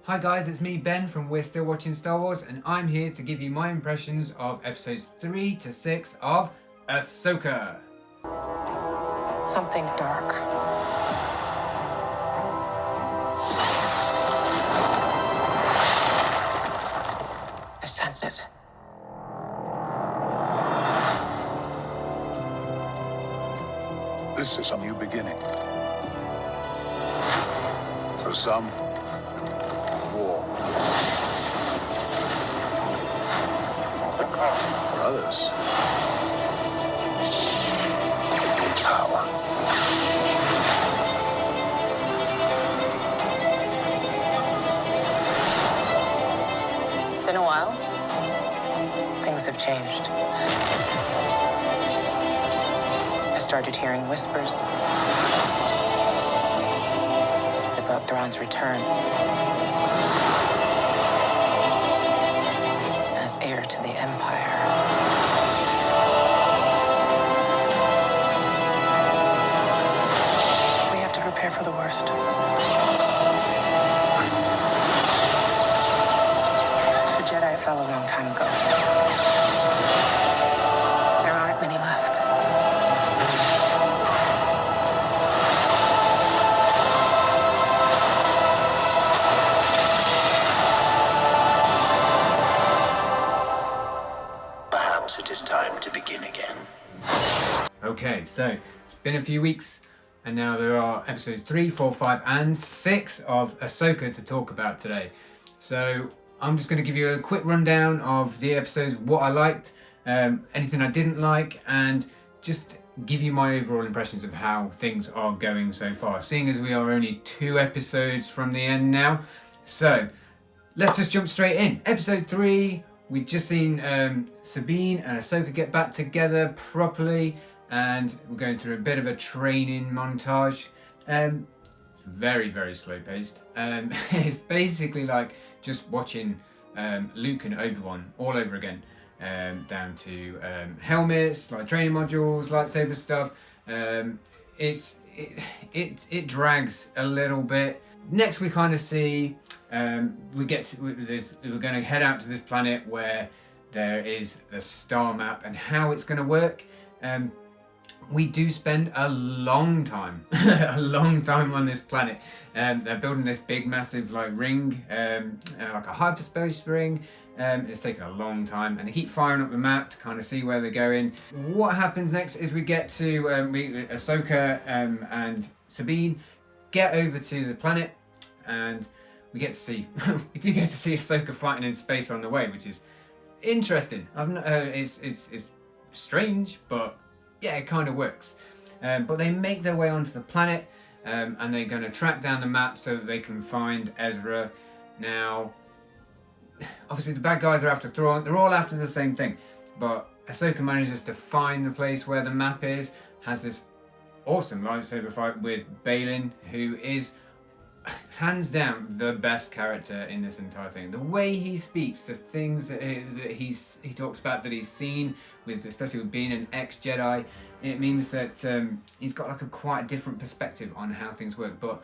Hi guys, it's me Ben from We're Still Watching Star Wars, and I'm here to give you my impressions of episodes 3 to 6 of Ahsoka. Something dark. I sense it. This is a new beginning. For some, war. For others, power. It's been a while. Things have changed. I started hearing whispers about Thrawn's return as heir to the Empire. We have to prepare for the worst. The Jedi fell a long time ago. There aren't many left. Perhaps it is time to begin again. Okay, so it's been a few weeks, and now there are episodes 3, 4, 5, and 6 of Ahsoka to talk about today. So I'm just going to give you a quick rundown of the episodes, what I liked, anything I didn't like, and just give you my overall impressions of how things are going so far, seeing as we are only 2 episodes from the end now. So let's just jump straight in. Episode 3, we've just seen Sabine and Ahsoka get back together properly, and we're going through a bit of a training montage. Very, very slow paced. It's basically like just watching Luke and Obi-Wan all over again, down to helmets, like training modules, lightsaber stuff. It drags a little bit. Next, we kind of see we're going to head out to this planet where there is the star map and how it's going to work. We do spend a long time, on this planet. They're building this big, massive ring, like a hyperspace ring. It's taken a long time, and they keep firing up the map to kind of see where they're going. What happens next is we get to Ahsoka and Sabine get over to the planet, and we get to see we do get to see Ahsoka fighting in space on the way, which is interesting. It's strange, but yeah, it kind of works. But they make their way onto the planet, and they're going to track down the map so that they can find Ezra. Now, obviously the bad guys are after Thrawn. They're all after the same thing, but Ahsoka manages to find the place where the map is, has this awesome lightsaber fight with Balin, who is hands down the best character in this entire thing. The way he speaks, the things that he talks about that he's seen, especially with being an ex-Jedi, it means that he's got like a quite different perspective on how things work. But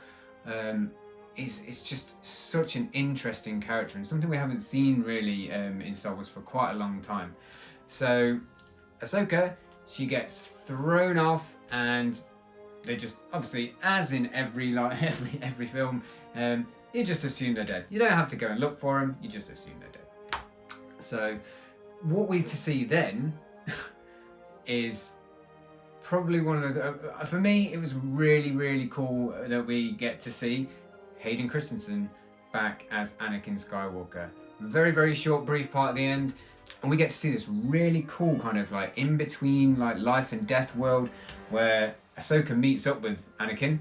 it's just such an interesting character, and something we haven't seen really in Star Wars for quite a long time. So Ahsoka, she gets thrown off, and they just, obviously, as in every film, you just assume they're dead. You don't have to go and look for them, you just assume they're dead. So what we see then is probably one of the, for me, it was really, really cool that we get to see Hayden Christensen back as Anakin Skywalker. Very, very short, brief part at the end, and we get to see this really cool kind of like in-between life and death world where Ahsoka meets up with Anakin,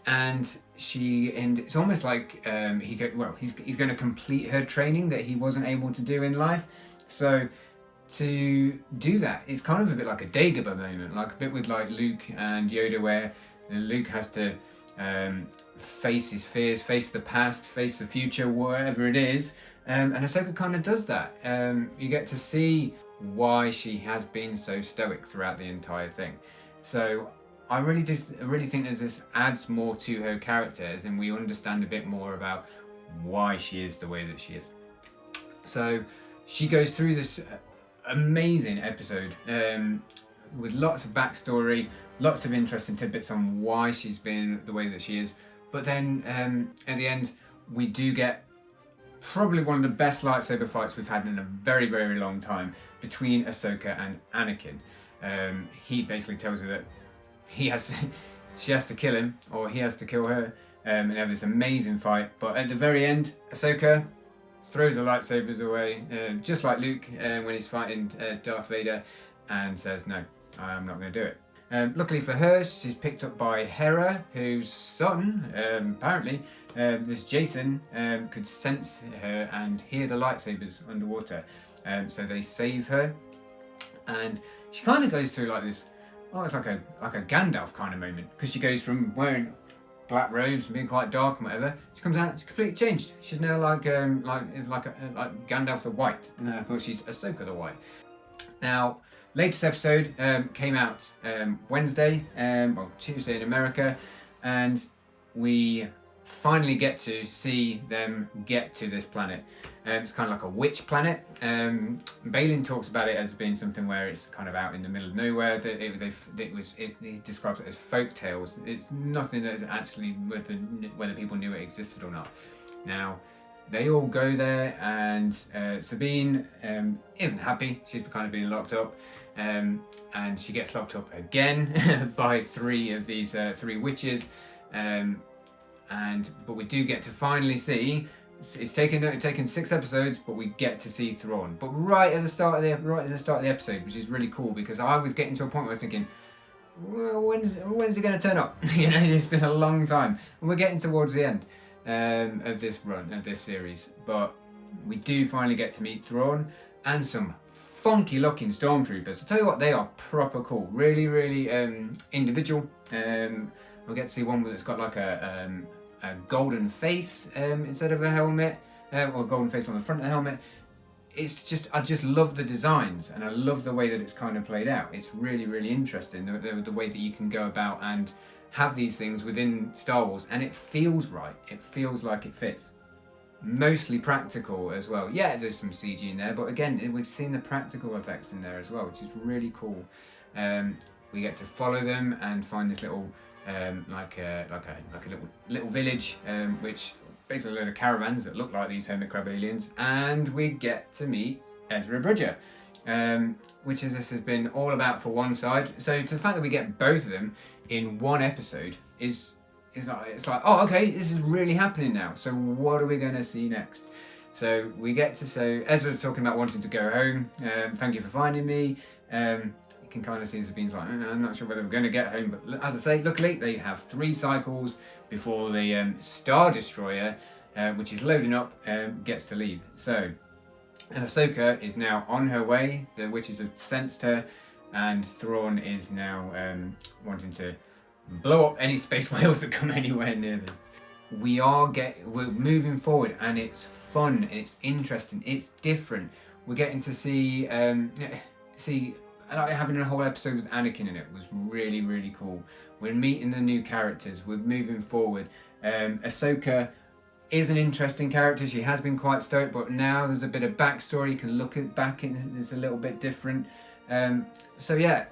and it's almost like he's going to complete her training that he wasn't able to do in life. So to do that, it's kind of a bit like a Dagobah moment, like a bit with like Luke and Yoda, where Luke has to face his fears, face the past, face the future, whatever it is. And Ahsoka kind of does that. You get to see why she has been so stoic throughout the entire thing. So I really think that this adds more to her character, and we understand a bit more about why she is the way that she is. So she goes through this amazing episode with lots of backstory, lots of interesting tidbits on why she's been the way that she is. But then at the end, we do get probably one of the best lightsaber fights we've had in a very, very long time between Ahsoka and Anakin. He basically tells her that she has to kill him, or he has to kill her, and they have this amazing fight. But at the very end, Ahsoka throws her lightsabers away, just like Luke when he's fighting Darth Vader, and says, no, I'm not going to do it. Luckily for her, she's picked up by Hera, whose son, apparently, this Jason, could sense her and hear the lightsabers underwater. So they save her, and she kind of goes through like this, it's like a Gandalf kind of moment, because she goes from wearing black robes and being quite dark and whatever. She comes out, she's completely changed. She's now like Gandalf the White, but she's Ahsoka the White. Now, latest episode came out Wednesday, or Tuesday in America, and we finally get to see them get to this planet. It's kind of like a witch planet. Balin talks about it as being something where it's kind of out in the middle of nowhere. He describes it as folk tales. It's nothing that is actually whether people knew it existed or not. Now, they all go there, and Sabine isn't happy. She's kind of being locked up, and she gets locked up again by three of these three witches. But we do get to finally see. It's taken 6 episodes, but we get to see Thrawn. But right at the start of the episode, which is really cool, because I was getting to a point where I was thinking, well, when's he going to turn up? It's been a long time, and we're getting towards the end of this series. But we do finally get to meet Thrawn and some funky looking stormtroopers. I tell you what, they are proper cool. Really, really individual. We'll get to see one that's got like a golden face instead of a helmet, or a golden face on the front of the helmet. I just love the designs, and I love the way that it's kind of played out. It's really, really interesting, the way that you can go about and have these things within Star Wars, and it feels right. It feels like it fits. Mostly practical as well. Yeah, there's some CG in there, but again, we've seen the practical effects in there as well, which is really cool. We get to follow them and find this little like a little village, which basically a load of caravans that look like these hermit crab aliens, and we get to meet Ezra Bridger, which this has been all about for one side. So to the fact that we get both of them in one episode is like, it's like, oh, okay, this is really happening now. So what are we going to see next? So we get to Ezra's talking about wanting to go home. Thank you for finding me. Can kind of see Sabine's like, I'm not sure whether we're going to get home, but as I say, luckily they have 3 cycles before the Star Destroyer, which is loading up, gets to leave. So, and Ahsoka is now on her way. The witches have sensed her, and Thrawn is now wanting to blow up any space whales that come anywhere near them. We're moving forward, and it's fun, it's interesting, it's different. We're getting to see like having a whole episode with Anakin in it was really, really cool. We're meeting the new characters. We're moving forward. Ahsoka is an interesting character. She has been quite stoic, but now there's a bit of backstory. You can look back and it's a little bit different. So yeah,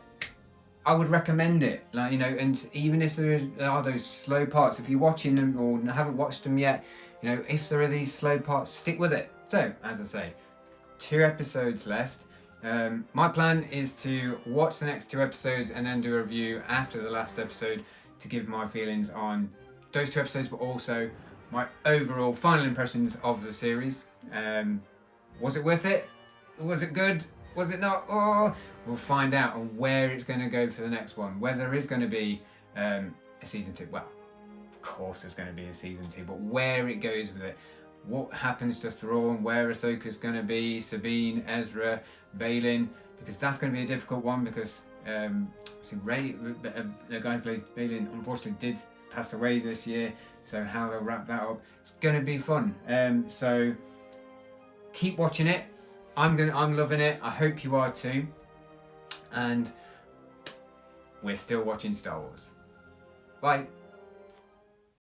I would recommend it. And even if there are those slow parts, if you're watching them or haven't watched them yet, if there are these slow parts, stick with it. So as I say, 2 episodes left. My plan is to watch the next 2 episodes and then do a review after the last episode to give my feelings on those 2 episodes, but also my overall final impressions of the series. Was it worth it? Was it good? Was it not? Oh, we'll find out on where it's going to go for the next one. Whether there is going to be a season 2. Well, of course there's going to be a season 2, but where it goes with it. What happens to Thrawn, where Ahsoka's going to be, Sabine, Ezra, Balin, because that's going to be a difficult one, because Ray, the guy who plays Balin, unfortunately did pass away this year, so how they'll wrap that up, it's going to be fun. So keep watching it. I'm loving it. I hope you are too. And we're still watching Star Wars. Bye.